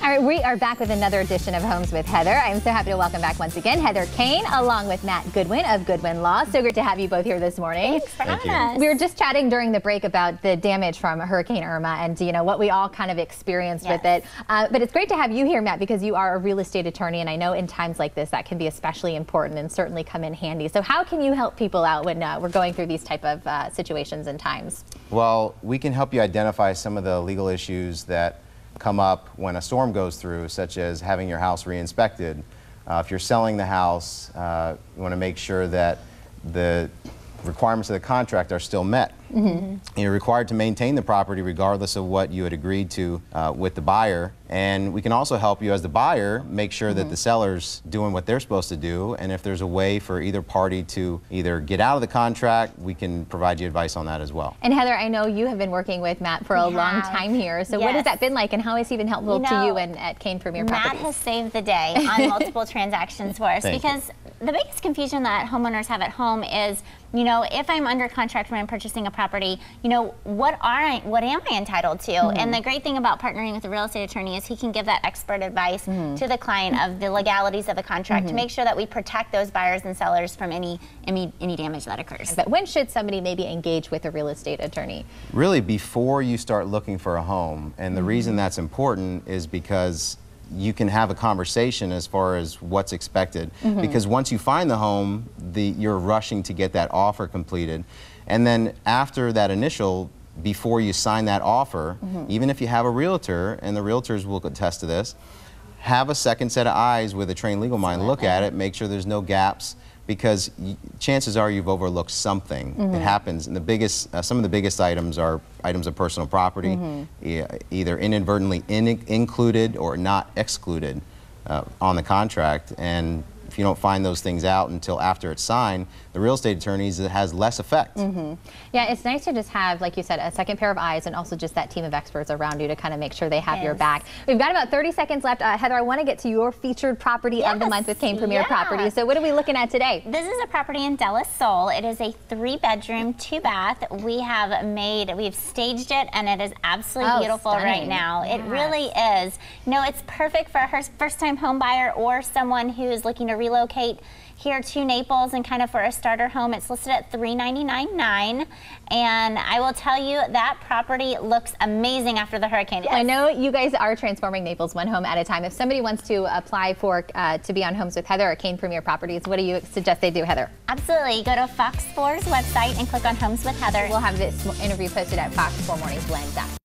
All right, we are back with another edition of Homes with Heather. I'm so happy to welcome back once again Heather Caine along with Matt Goodwin of Goodwin Law. So great to have you both here this morning. Thanks for having us. We were just chatting during the break about the damage from Hurricane Irma and what we all kind of experienced with it. But it's great to have you here, Matt, because you are a real estate attorney, and I know in times like this that can be especially important and certainly come in handy. So how can you help people out when we're going through these type of situations and times? Well, we can help you identify some of the legal issues that come up when a storm goes through, such as having your house re-inspected. If you're selling the house, you want to make sure that the requirements of the contract are still met. You're required to maintain the property regardless of what you had agreed to with the buyer. And we can also help you as the buyer make sure that the seller's doing what they're supposed to do. And if there's a way for either party to either get out of the contract, we can provide you advice on that as well. And Heather, I know you have been working with Matt for a long time here. So what has that been like, and how has he been helpful to you and at Caine Premier Properties? Matt has saved the day on multiple transactions for us because the biggest confusion that homeowners have at home is, if I'm under contract when I'm purchasing a property, what am I entitled to? And the great thing about partnering with a real estate attorney is he can give that expert advice to the client of the legalities of the contract to make sure that we protect those buyers and sellers from any damage that occurs. But when should somebody maybe engage with a real estate attorney? Really before you start looking for a home. And the reason that's important is because you can have a conversation as far as what's expected. Because once you find the home, you're rushing to get that offer completed. And then after that initial, before you sign that offer, even if you have a realtor, and the realtors will attest to this, have a second set of eyes with a trained legal mind. Look at it, make sure there's no gaps, because chances are you've overlooked something. It happens, and some of the biggest items are items of personal property, either inadvertently included or not excluded on the contract. And if you don't find those things out until after it's signed, the real estate attorneys, it has less effect. Yeah, it's nice to just have, like you said, a second pair of eyes and also just that team of experts around you to kind of make sure they have your back. We've got about 30 seconds left. Heather, I want to get to your featured property of the month with Caine Premier Properties. So what are we looking at today? This is a property in Del Sol. It is a 3-bedroom, 2-bath. We've staged it, and it is absolutely beautiful right now. It really is. It's perfect for a first-time home buyer or someone who's looking to relocate here to Naples and kind of for a starter home. It's listed at $399,900, and I will tell you that property looks amazing after the hurricane. I know you guys are transforming Naples one home at a time. If somebody wants to apply for to be on Homes with Heather or Caine Premier Properties, what do you suggest they do, Heather? Absolutely. Go to Fox 4's website and click on Homes with Heather. We'll have this interview posted at Fox 4 Mornings Blend.